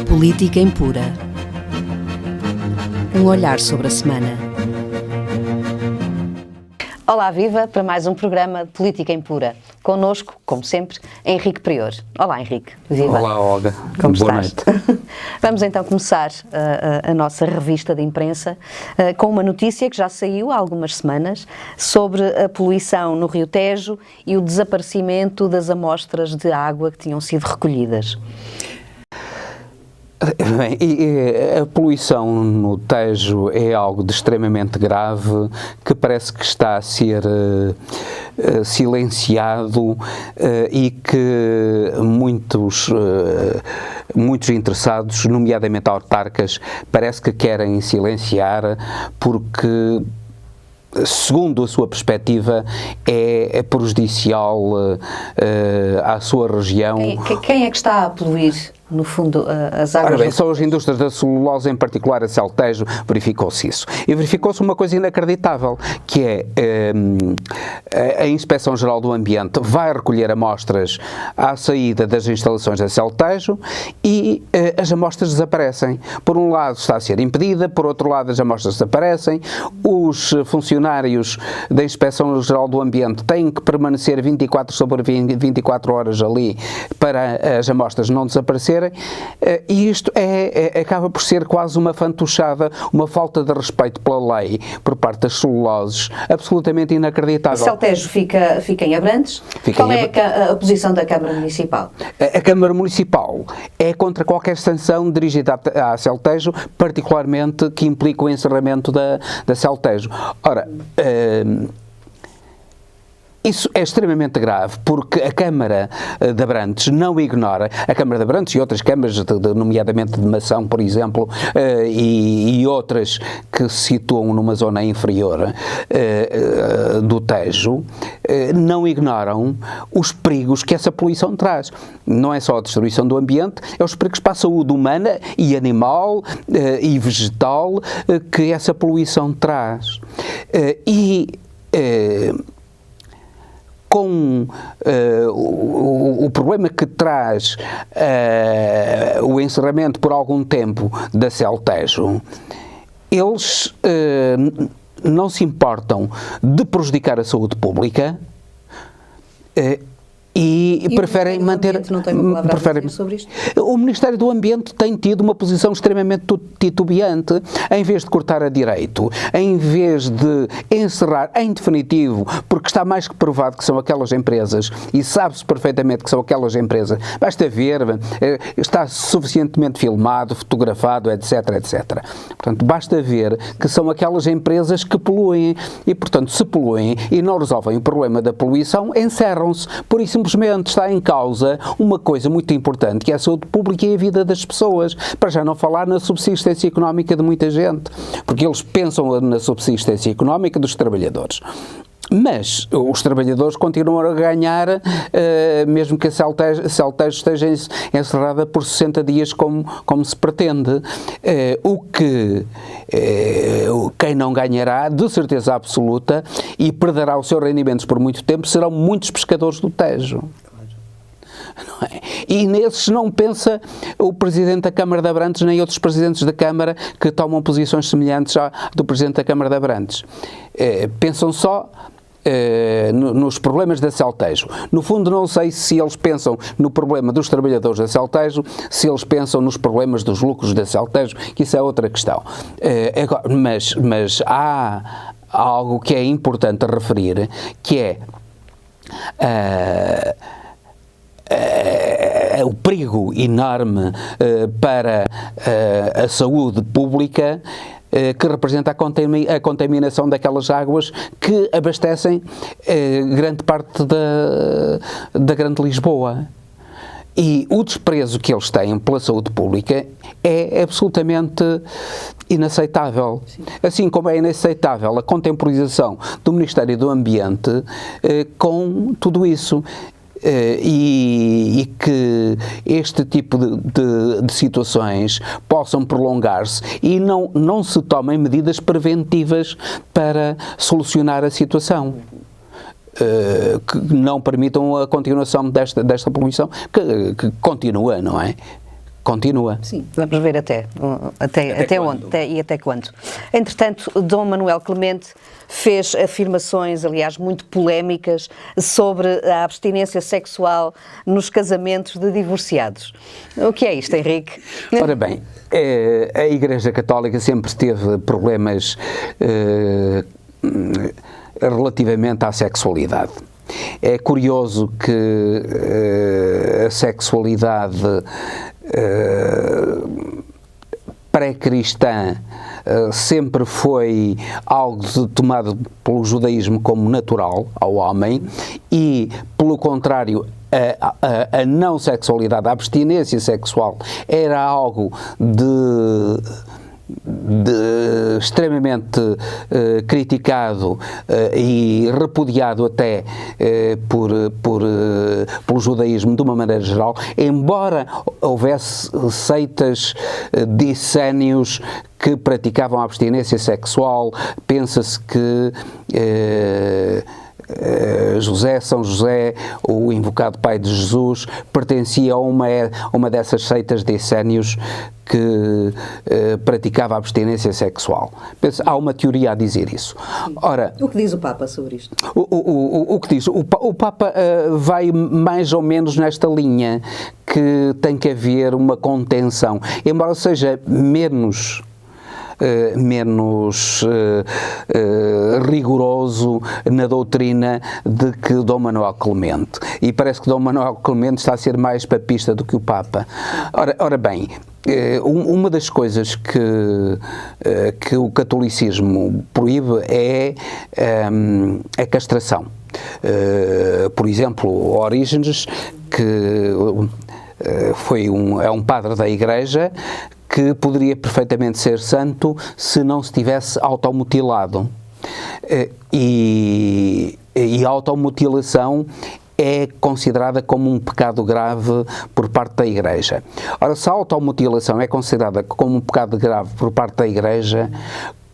Política Impura. Um olhar sobre a semana. Olá, viva, para mais um programa de Política Impura. Connosco, como sempre, Henrique Prior. Olá, Henrique. Viva. Olá, Olga. Como Boa estás? noite. Vamos então começar a nossa revista de imprensa com uma notícia que já saiu há algumas semanas sobre a poluição no Rio Tejo e o desaparecimento das amostras de água que tinham sido recolhidas. Bem, a poluição no Tejo é algo de extremamente grave que parece que está a ser silenciado e que muitos interessados, nomeadamente autarcas, parece que querem silenciar porque, segundo a sua perspectiva, é prejudicial à sua região. Quem é que está a poluir, no fundo, as águas? Ora bem, são as indústrias da celulose, em particular a Celtejo, verificou-se isso. E verificou-se uma coisa inacreditável, que é a Inspeção-Geral do Ambiente vai recolher amostras à saída das instalações da Celtejo e as amostras desaparecem. Por um lado está a ser impedida, por outro lado as amostras desaparecem, os funcionários da Inspeção-Geral do Ambiente têm que permanecer 24 sobre 24 horas ali para as amostras não desaparecerem. E isto acaba por ser quase uma fantochada, uma falta de respeito pela lei por parte das celuloses, absolutamente inacreditável. O Celtejo fica em Abrantes. Qual é a posição da Câmara Municipal? A Câmara Municipal é contra qualquer sanção dirigida à Celtejo, particularmente que implica o encerramento da Celtejo. Ora, isso é extremamente grave, porque a Câmara de Abrantes não ignora, a Câmara de Abrantes e outras câmaras, nomeadamente de Mação, por exemplo, e outras que se situam numa zona inferior do Tejo, não ignoram os perigos que essa poluição traz. Não é só a destruição do ambiente, é os perigos para a saúde humana e animal e vegetal que essa poluição traz. Com o problema que traz o encerramento por algum tempo da Celtejo, eles não se importam de prejudicar a saúde pública e preferem manter... Não tem uma palavra a dizer sobre isto? O Ministério do Ambiente tem tido uma posição extremamente titubeante, em vez de cortar a direito, em vez de encerrar em definitivo, porque está mais que provado que são aquelas empresas, e sabe-se perfeitamente que são aquelas empresas, basta ver, está suficientemente filmado, fotografado, etc, etc. Portanto, basta ver que são aquelas empresas que poluem, e portanto, se poluem e não resolvem o problema da poluição, encerram-se. Por isso, simplesmente está em causa uma coisa muito importante, que é a saúde pública e a vida das pessoas, para já não falar na subsistência económica de muita gente, porque eles pensam na subsistência económica dos trabalhadores. Mas os trabalhadores continuam a ganhar, mesmo que a Celtejo esteja encerrada por 60 dias, como se pretende. Quem não ganhará, de certeza absoluta, e perderá os seus rendimentos por muito tempo, serão muitos pescadores do Tejo. Não é? E nesses não pensa o Presidente da Câmara de Abrantes, nem outros Presidentes da Câmara que tomam posições semelhantes à do Presidente da Câmara de Abrantes. Pensam só nos problemas da Celtejo. No fundo, não sei se eles pensam no problema dos trabalhadores da Celtejo, se eles pensam nos problemas dos lucros da Celtejo, que isso é outra questão. Mas há algo que é importante referir, que é o perigo enorme para a saúde pública que representa a contaminação daquelas águas que abastecem grande parte da Grande Lisboa. E o desprezo que eles têm pela saúde pública é absolutamente inaceitável. Sim. Assim como é inaceitável a contemporização do Ministério do Ambiente com tudo isso. E que este tipo de situações possam prolongar-se e não se tomem medidas preventivas para solucionar a situação. que não permitam a continuação desta poluição, que continua, não é? Continua. Sim, vamos ver até onde e até quando. Entretanto, Dom Manuel Clemente fez afirmações, aliás, muito polémicas sobre a abstinência sexual nos casamentos de divorciados. O que é isto, Henrique? Ora bem, a Igreja Católica sempre teve problemas relativamente à sexualidade. É curioso que a sexualidade pré-cristã sempre foi algo tomado pelo judaísmo como natural ao homem e, pelo contrário, a não sexualidade, a abstinência sexual era algo extremamente criticado e repudiado até pelo judaísmo de uma maneira geral, embora houvesse seitas dissénios que praticavam a abstinência sexual. Pensa-se que São José, o invocado pai de Jesus, pertencia a uma dessas seitas dissénios que praticava a abstinência sexual. Há uma teoria a dizer isso. Ora, o que diz o Papa sobre isto? O que diz? O Papa vai mais ou menos nesta linha, que tem que haver uma contenção, embora seja menos rigoroso na doutrina de que Dom Manuel Clemente. E parece que Dom Manuel Clemente está a ser mais papista do que o Papa. Ora bem, uma das coisas que o catolicismo proíbe é a castração. Por exemplo, Orígenes, que é um padre da Igreja, que poderia perfeitamente ser santo se não se tivesse automutilado. E a automutilação é considerada como um pecado grave por parte da Igreja. Ora, se a automutilação é considerada como um pecado grave por parte da Igreja,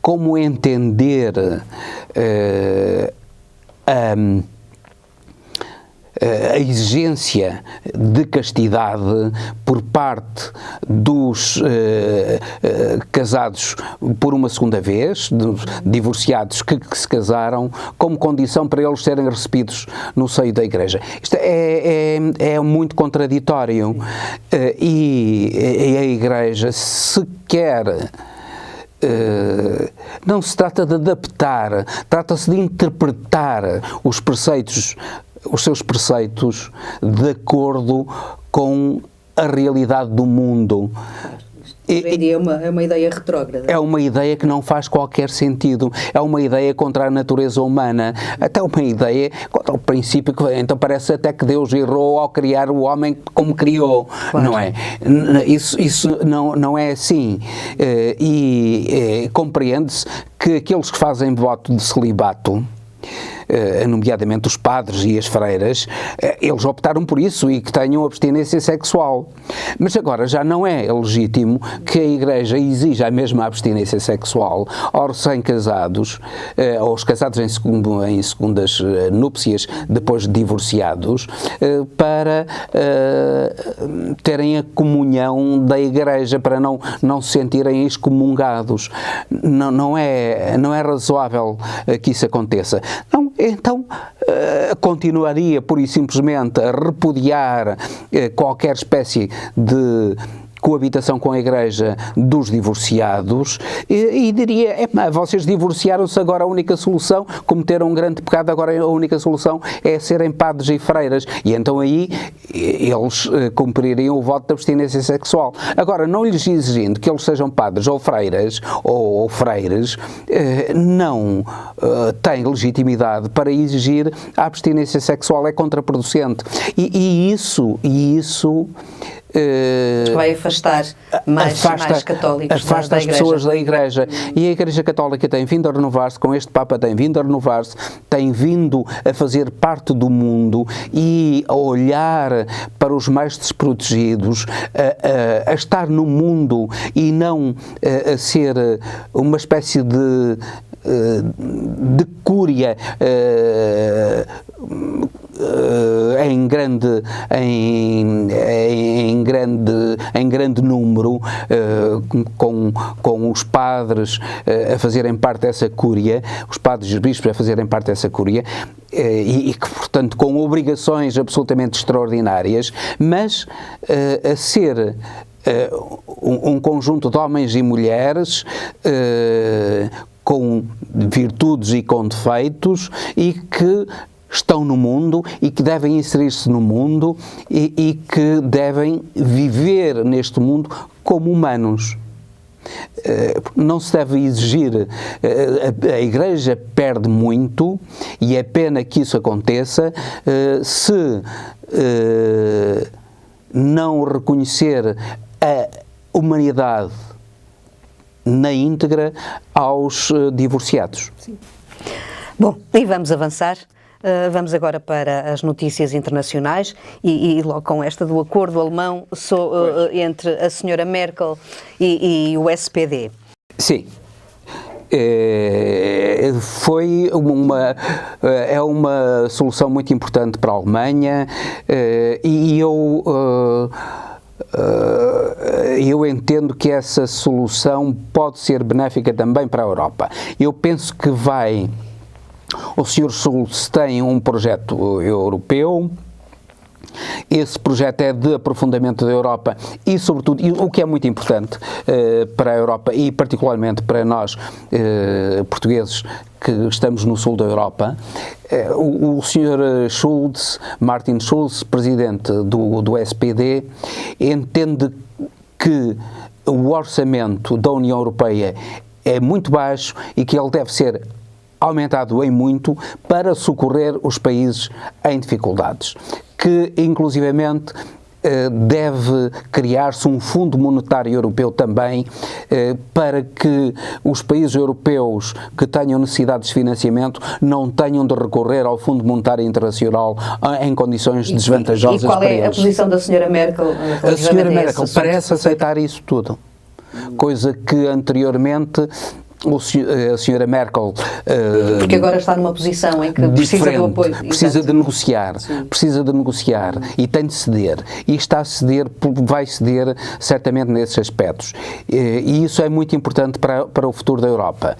como entender a exigência de castidade por parte dos casados por uma segunda vez, dos divorciados que se casaram, como condição para eles serem recebidos no seio da Igreja? Isto é muito contraditório. E a Igreja, se quer... não se trata de adaptar, trata-se de interpretar os seus preceitos de acordo com a realidade do mundo. É uma ideia retrógrada. É uma ideia que não faz qualquer sentido. É uma ideia contra a natureza humana. Até uma ideia contra o princípio que... Então parece até que Deus errou ao criar o homem como criou. Claro. Não é? Isso não é assim. Compreende-se que aqueles que fazem voto de celibato, nomeadamente os padres e as freiras, eles optaram por isso e que tenham abstinência sexual. Mas agora já não é legítimo que a Igreja exija a mesma abstinência sexual aos recém-casados, aos casados em segundas núpcias, depois de divorciados, para terem a comunhão da Igreja, para não se sentirem excomungados. Não é razoável que isso aconteça. Então, continuaria pura e simplesmente a repudiar qualquer espécie de coabitação com a Igreja dos divorciados e diria, vocês divorciaram-se, agora a única solução, cometeram um grande pecado, agora a única solução é serem padres e freiras, e então aí eles cumpririam o voto de abstinência sexual. Agora, não lhes exigindo que eles sejam padres ou freiras ou freires, não tem legitimidade para exigir a abstinência sexual, é contraproducente. E isso vai afastar mais católicos afasta as pessoas da Igreja. E a Igreja Católica tem vindo a renovar-se, com este Papa tem vindo a renovar-se, tem vindo a fazer parte do mundo e a olhar para os mais desprotegidos, a estar no mundo e não a ser uma espécie de cúria em grande número, com os padres a fazerem parte dessa cúria, os padres e os bispos a fazerem parte dessa cúria, e que, portanto, com obrigações absolutamente extraordinárias, mas a ser um conjunto de homens e mulheres com virtudes e com defeitos, e que estão no mundo e que devem inserir-se no mundo e que devem viver neste mundo como humanos. Não se deve exigir, a Igreja perde muito, e é pena que isso aconteça, se não reconhecer a humanidade na íntegra aos divorciados. Sim. Bom, e vamos avançar. Vamos agora para as notícias internacionais e logo com esta do acordo alemão entre a senhora Merkel e o SPD. Sim. É uma solução muito importante para a Alemanha, e eu entendo que essa solução pode ser benéfica também para a Europa. Eu penso que o Sr. Schulz tem um projeto europeu. Esse projeto é de aprofundamento da Europa e, sobretudo, o que é muito importante para a Europa e particularmente para nós portugueses que estamos no sul da Europa, o Sr. Schulz, Martin Schulz, presidente do SPD, entende que o orçamento da União Europeia é muito baixo e que ele deve ser aumentado em muito para socorrer os países em dificuldades, que inclusivamente deve criar-se um Fundo Monetário Europeu também, para que os países europeus que tenham necessidades de financiamento não tenham de recorrer ao Fundo Monetário Internacional em condições desvantajosas para eles. E qual é a posição da Sra. Merkel? A Sra. Merkel parece aceitar isso tudo, coisa que anteriormente a senhora Merkel porque agora está numa posição em que precisa do apoio, precisa de negociar e tem de ceder, e está a ceder, vai ceder certamente nesses aspectos, e isso é muito importante para o futuro da Europa.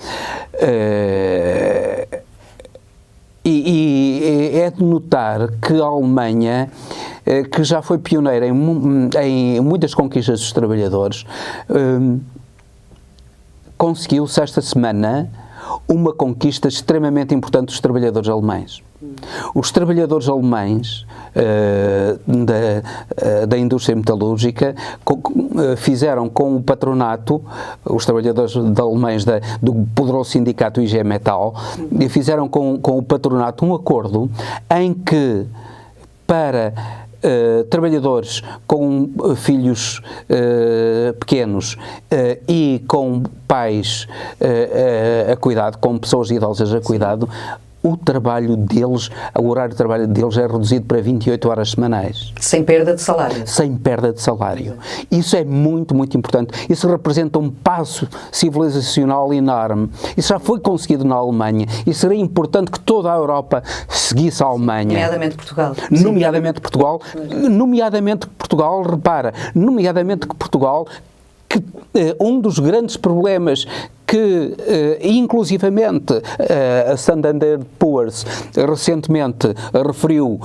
E é de notar que a Alemanha, que já foi pioneira em muitas conquistas dos trabalhadores, conseguiu-se esta semana uma conquista extremamente importante dos trabalhadores alemães. Os trabalhadores alemães da indústria metalúrgica fizeram com o patronato, os trabalhadores alemães do poderoso sindicato IG Metall, fizeram com o patronato um acordo em que, para trabalhadores com filhos pequenos e com pais a cuidado, com pessoas idosas a cuidado, o trabalho deles, o horário de trabalho deles é reduzido para 28 horas semanais. Sem perda de salário. Sem perda de salário. Isso é muito, muito importante. Isso representa um passo civilizacional enorme. Isso já foi conseguido na Alemanha e seria importante que toda a Europa seguisse a Alemanha. Nomeadamente Portugal. Nomeadamente Portugal, repara, nomeadamente Portugal, que um dos grandes problemas que, inclusivamente, a Standard & Poor's recentemente referiu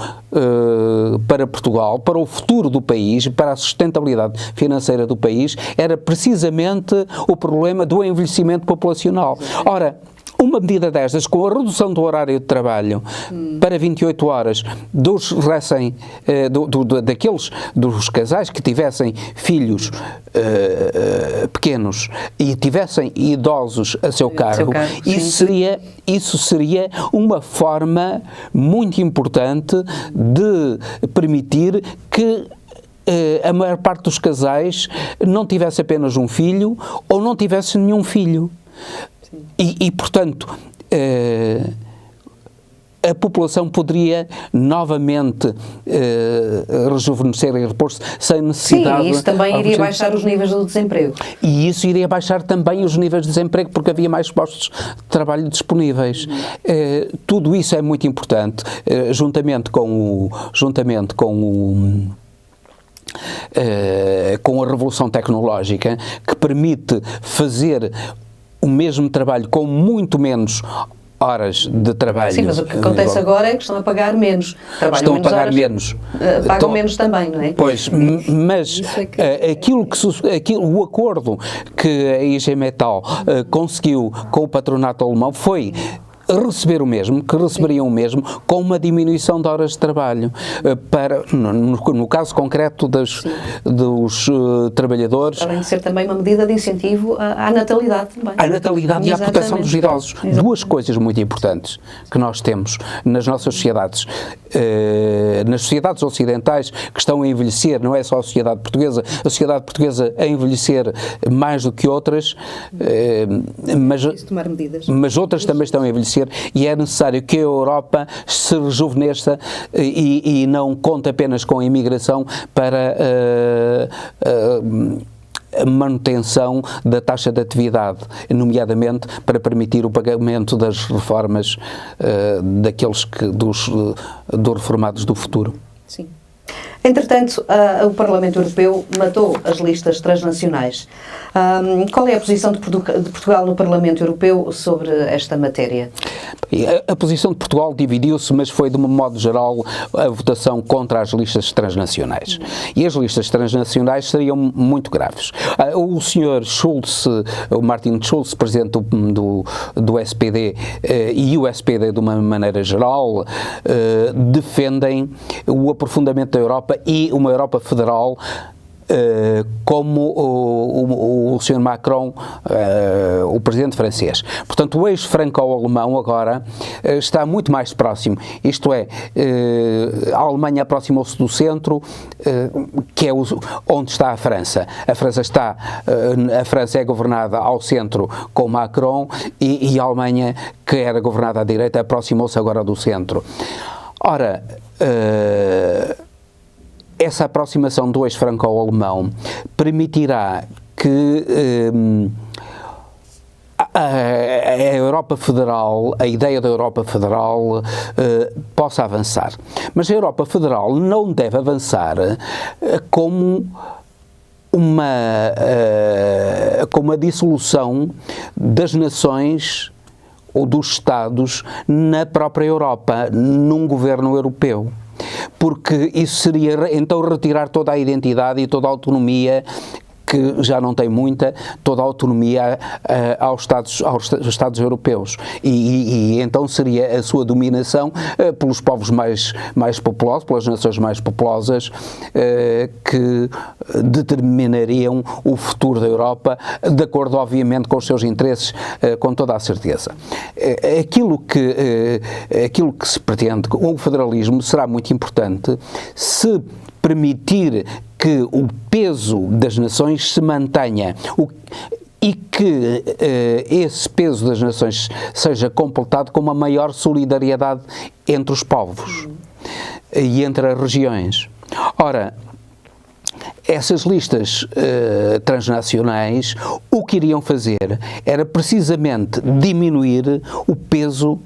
para Portugal, para o futuro do país, para a sustentabilidade financeira do país, era precisamente o problema do envelhecimento populacional. Ora, uma medida destas, com a redução do horário de trabalho para 28 horas dos dos casais que tivessem filhos pequenos e tivessem idosos a seu cargo, isso seria uma forma muito importante de permitir que a maior parte dos casais não tivesse apenas um filho ou não tivesse nenhum filho. E portanto, a população poderia novamente rejuvenescer e repor-se sem necessidade... Sim, isso também iria baixar os níveis do desemprego. E isso iria baixar também os níveis de desemprego, porque havia mais postos de trabalho disponíveis. Tudo isso é muito importante, juntamente com a revolução tecnológica, que permite fazer o mesmo trabalho com muito menos horas de trabalho. Sim, mas o que acontece agora é que estão a pagar menos. Estão a pagar menos. Pagam menos também, não é? Pois, mas o acordo que a IG Metall conseguiu com o patronato alemão foi receber o mesmo, que receberiam o mesmo, com uma diminuição de horas de trabalho. No caso concreto dos trabalhadores... Além de ser também uma medida de incentivo à natalidade também. À natalidade e à proteção dos idosos. Exatamente. Duas coisas muito importantes que nós temos nas nossas sociedades. Nas sociedades ocidentais que estão a envelhecer, não é só a sociedade portuguesa a envelhecer mais do que outras, mas outras também estão a envelhecer, e é necessário que a Europa se rejuvenesça e não conte apenas com a imigração para a manutenção da taxa de atividade, nomeadamente para permitir o pagamento das reformas dos reformados do futuro. Sim. Entretanto, o Parlamento Europeu matou as listas transnacionais. Qual é a posição de Portugal no Parlamento Europeu sobre esta matéria? A posição de Portugal dividiu-se, mas foi, de um modo geral, a votação contra as listas transnacionais. E as listas transnacionais seriam muito graves. O Sr. Schulz, o Martin Schulz, presidente do SPD, e o SPD, de uma maneira geral, defendem o aprofundamento da Europa e uma Europa federal, como o Sr. Macron, o presidente francês. Portanto, o eixo franco-alemão agora está muito mais próximo. Isto é, a Alemanha aproximou-se do centro, que é onde está a França. A França é governada ao centro com Macron, e a Alemanha, que era governada à direita, aproximou-se agora do centro. Ora, essa aproximação do eixo franco-alemão permitirá que a Europa Federal, a ideia da Europa Federal possa avançar. Mas a Europa Federal não deve avançar como uma dissolução das nações ou dos Estados na própria Europa, num governo europeu. Porque isso seria, então, retirar toda a identidade e toda a autonomia, que já não tem muita, toda a autonomia aos Estados europeus. E então seria a sua dominação pelos povos mais populosos, pelas nações mais populosas, que determinariam o futuro da Europa, de acordo, obviamente, com os seus interesses, com toda a certeza. Aquilo que se pretende, o federalismo, será muito importante se permitir que o peso das nações se mantenha e que esse peso das nações seja completado com uma maior solidariedade entre os povos e entre as regiões. Ora, essas listas transnacionais, o que iriam fazer era precisamente diminuir o peso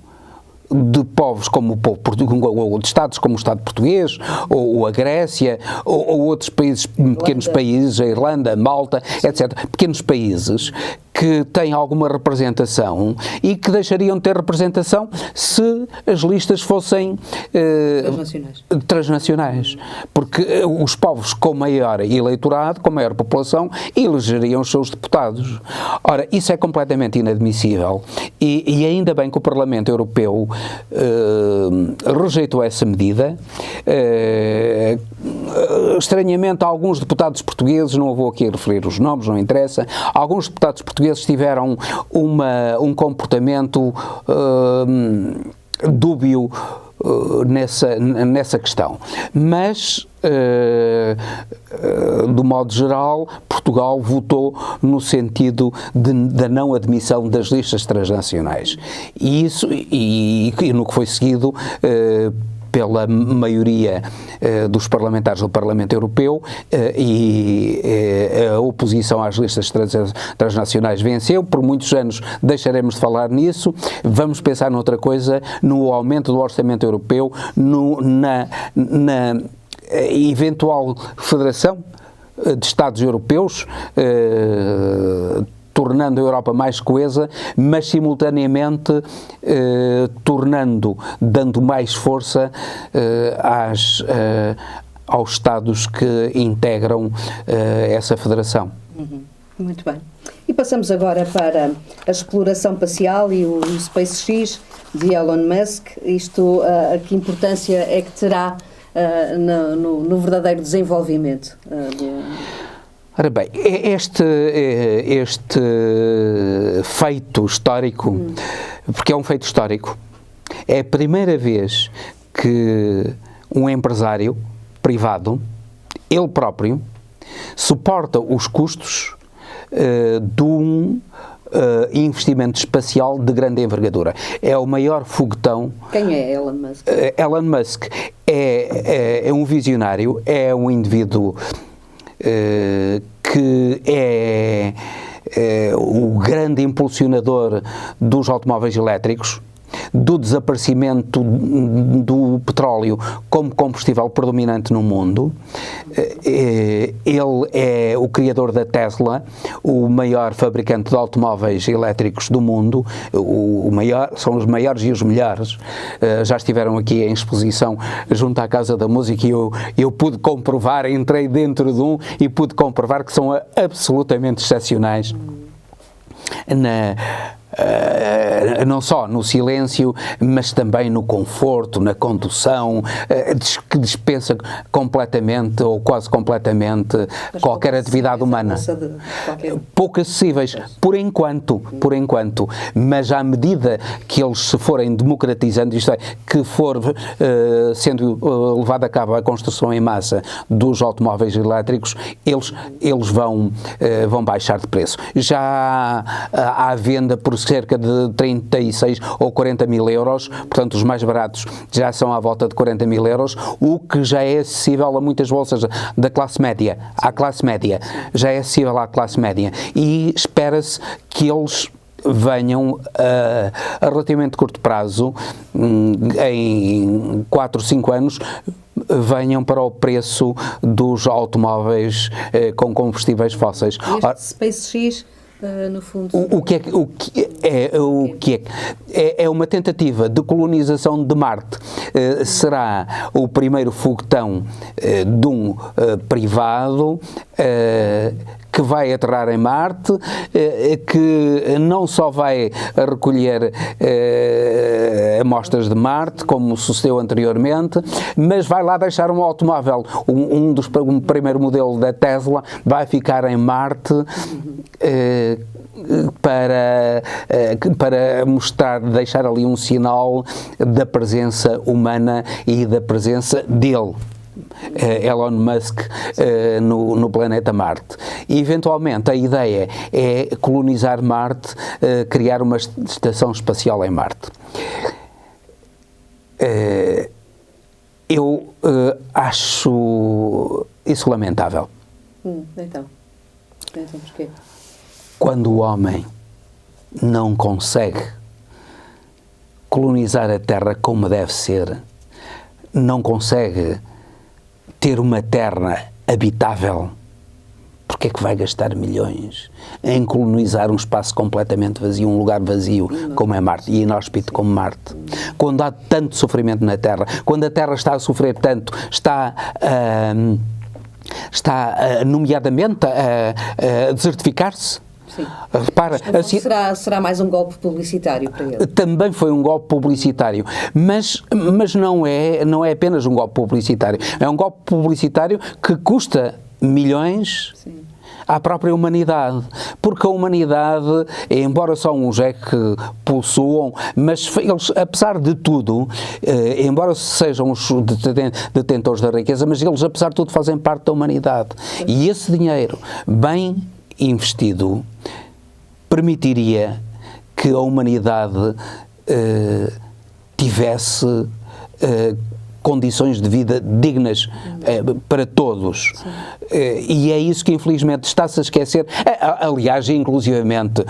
de povos como o povo português, ou de Estados como o Estado português, ou a Grécia, ou outros países, pequenos países, a Irlanda, Malta, etc. Pequenos países que têm alguma representação e que deixariam de ter representação se as listas fossem transnacionais. Porque os povos com maior eleitorado, com maior população, elegeriam os seus deputados. Ora, isso é completamente inadmissível e ainda bem que o Parlamento Europeu rejeitou essa medida. Estranhamente, alguns deputados portugueses, não vou aqui referir os nomes, não interessa, alguns deputados portugueses tiveram um comportamento dúbio nessa questão. Mas, do modo geral, Portugal votou no sentido da não admissão das listas transnacionais. E isso, e no que foi seguido pela maioria dos parlamentares do Parlamento Europeu, e a oposição às listas transnacionais venceu. Por muitos anos deixaremos de falar nisso. Vamos pensar noutra coisa, no aumento do orçamento europeu, na eventual federação de Estados europeus, tornando a Europa mais coesa, mas simultaneamente dando mais força aos Estados que integram essa federação. Muito bem. E passamos agora para a exploração espacial e o SpaceX de Elon Musk. Isto, que importância é que terá no verdadeiro desenvolvimento Ora bem, este feito histórico, porque é um feito histórico, é a primeira vez que um empresário privado, ele próprio, suporta os custos de um investimento espacial de grande envergadura. É o maior foguetão. Quem é Elon Musk? Elon Musk é um visionário, é um indivíduo que é o grande impulsionador dos automóveis elétricos, do desaparecimento do petróleo como combustível predominante no mundo. Ele é o criador da Tesla, o maior fabricante de automóveis elétricos do mundo, são os maiores e os melhores. Já estiveram aqui em exposição junto à Casa da Música e eu pude comprovar, entrei dentro de um e pude comprovar que são absolutamente excepcionais não só no silêncio, mas também no conforto, na condução, que dispensa completamente ou quase completamente qualquer atividade humana. Pouco acessíveis, por enquanto, mas à medida que eles se forem democratizando, isto é, que for sendo levada a cabo a construção em massa dos automóveis elétricos, eles vão baixar de preço. Já há à venda por cerca de 36 ou 40 mil euros, portanto os mais baratos já são à volta de 40 mil euros, o que já é acessível a muitas bolsas da classe média, já é acessível à classe média, e espera-se que eles venham a relativamente curto prazo, em 4 ou 5 anos, venham para o preço dos automóveis com combustíveis fósseis. SpaceX, no fundo, é uma tentativa de colonização de Marte. Será o primeiro foguetão de um privado que vai aterrar em Marte, que não só vai recolher amostras de Marte, como sucedeu anteriormente, mas vai lá deixar um automóvel. Um primeiro modelo da Tesla vai ficar em Marte para mostrar, deixar ali um sinal da presença humana e da presença dele, Elon Musk, no planeta Marte. E, eventualmente, a ideia é colonizar Marte, criar uma estação espacial em Marte. Eu acho isso lamentável. Então porquê? Quando o homem não consegue colonizar a Terra como deve ser, não consegue ter uma Terra habitável, porque é que vai gastar milhões em colonizar um espaço completamente vazio, um lugar vazio como é Marte, e inóspito como Marte? Quando há tanto sofrimento na Terra, quando a Terra está a sofrer tanto, está nomeadamente a desertificar-se. Sim. Repara, assim, será mais um golpe publicitário para ele? Também foi um golpe publicitário, mas não é apenas um golpe publicitário. É um golpe publicitário que custa milhões. Sim. à própria humanidade, porque a humanidade, embora só uns é que possuam, mas eles, apesar de tudo, embora sejam os detentores da riqueza, mas eles, apesar de tudo, fazem parte da humanidade. E esse dinheiro, bem investido, permitiria que a humanidade tivesse condições de vida dignas para todos. E é isso que infelizmente está-se a esquecer. Aliás, inclusivamente,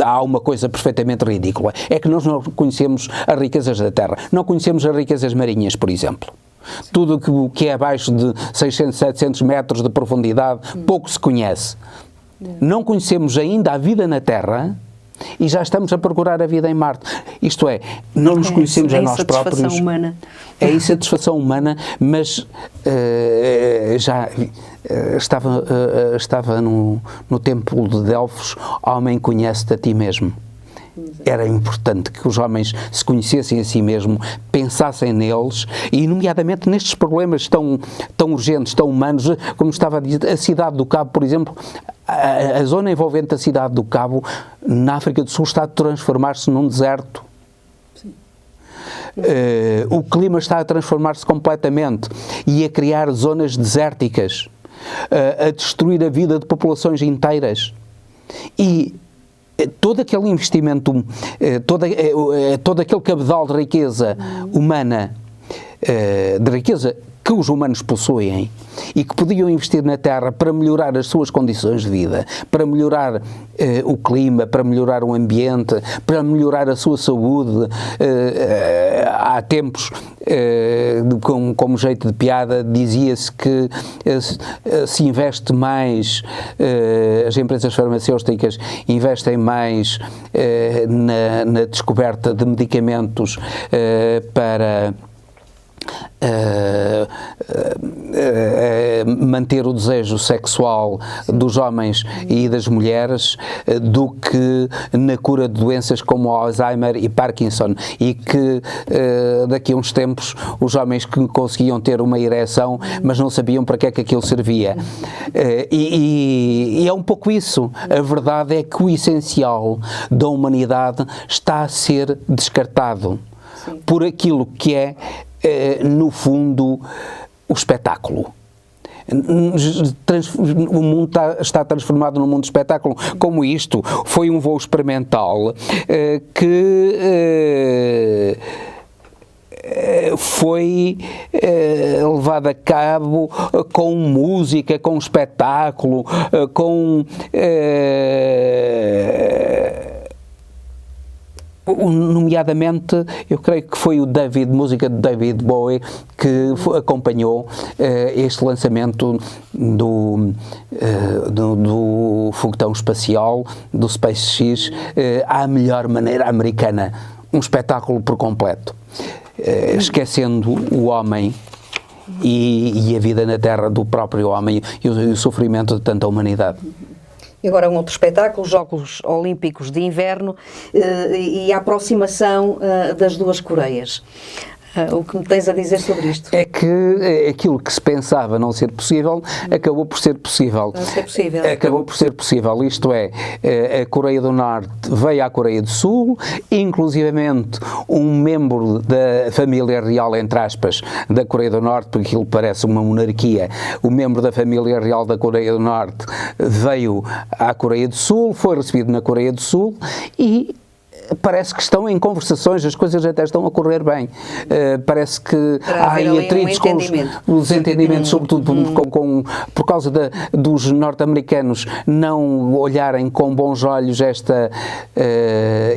há uma coisa perfeitamente ridícula, é que nós não conhecemos as riquezas da terra, não conhecemos as riquezas marinhas, por exemplo. Tudo o que é abaixo de 600, 700 metros de profundidade, pouco se conhece. Não conhecemos ainda a vida na Terra e já estamos a procurar a vida em Marte. Isto é, não nos conhecemos a nós próprios. Humana. É insatisfação humana, mas já estava no templo de Delfos, homem, conhece-te a ti mesmo. Era importante que os homens se conhecessem a si mesmo, pensassem neles, e nomeadamente nestes problemas tão urgentes, tão humanos, como estava a dizer, a cidade do Cabo, por exemplo, a zona envolvente a cidade do Cabo, na África do Sul, está a transformar-se num deserto. O clima está a transformar-se completamente e a criar zonas desérticas, a destruir a vida de populações inteiras. E todo aquele investimento, todo aquele cabedal de riqueza humana, de riqueza que os humanos possuem e que podiam investir na Terra para melhorar as suas condições de vida, para melhorar o clima, para melhorar o ambiente, para melhorar a sua saúde. Há tempos, como jeito de piada, dizia-se que se investe mais, as empresas farmacêuticas investem mais na descoberta de medicamentos para manter o desejo sexual dos homens e das mulheres do que na cura de doenças como Alzheimer e Parkinson, e que daqui a uns tempos os homens que conseguiam ter uma ereção mas não sabiam para que é que aquilo servia. E é um pouco isso. A verdade é que o essencial da humanidade está a ser descartado por aquilo que é, no fundo, o espetáculo. O mundo está transformado num mundo de espetáculo. Como isto foi um voo experimental que foi levado a cabo com música, com espetáculo, nomeadamente, eu creio que foi música de David Bowie que acompanhou este lançamento do foguetão espacial, do SpaceX, à melhor maneira americana. Um espetáculo por completo. Esquecendo o homem e a vida na Terra do próprio homem e o sofrimento de tanta humanidade. E agora um outro espetáculo, os Jogos Olímpicos de Inverno e a aproximação das duas Coreias. O que me tens a dizer sobre isto? É que aquilo que se pensava não ser possível, acabou por ser possível. Acabou por ser possível, isto é, a Coreia do Norte veio à Coreia do Sul, inclusivamente um membro da família real, entre aspas, da Coreia do Norte, porque aquilo parece uma monarquia, o membro da família real da Coreia do Norte veio à Coreia do Sul, foi recebido na Coreia do Sul e parece que estão em conversações, as coisas até estão a correr bem. Parece que há aí atritos com os entendimentos, sobretudo por causa dos norte-americanos não olharem com bons olhos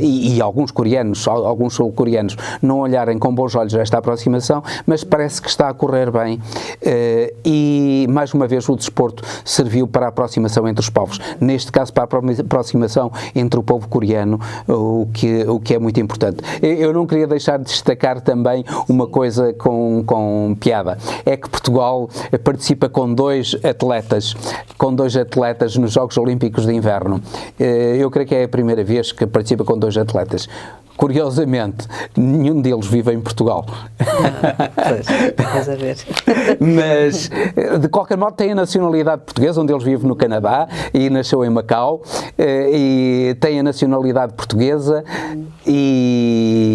e alguns coreanos, alguns sul-coreanos, não olharem com bons olhos esta aproximação, mas parece que está a correr bem. E, mais uma vez, o desporto serviu para a aproximação entre os povos. Neste caso, para a aproximação entre o povo coreano, o que é muito importante. Eu não queria deixar de destacar também uma coisa com piada. É que Portugal participa com dois atletas nos Jogos Olímpicos de Inverno. Eu creio que é a primeira vez que participa com dois atletas. curiosamente, nenhum deles vive em Portugal. Pois, a ver. Mas, de qualquer modo, tem a nacionalidade portuguesa, onde eles vivem no Canadá e nasceu em Macau, e tem a nacionalidade portuguesa e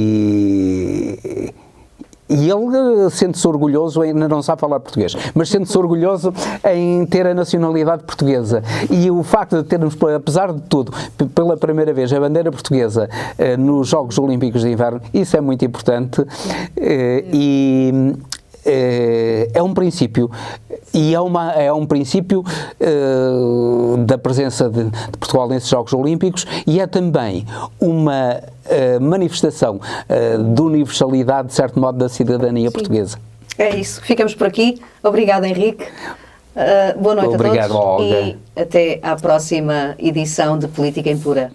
ele sente-se orgulhoso, ainda não sabe falar português, mas sente-se orgulhoso em ter a nacionalidade portuguesa. E o facto de termos, apesar de tudo, pela primeira vez a bandeira portuguesa nos Jogos Olímpicos de Inverno, isso é muito importante é um princípio, e é um princípio da presença de Portugal nesses Jogos Olímpicos, e é também uma manifestação de universalidade, de certo modo, da cidadania portuguesa. É isso. Ficamos por aqui. Obrigada, Henrique. Boa noite a todos. Obrigado, Olga. E até à próxima edição de Política em Pura.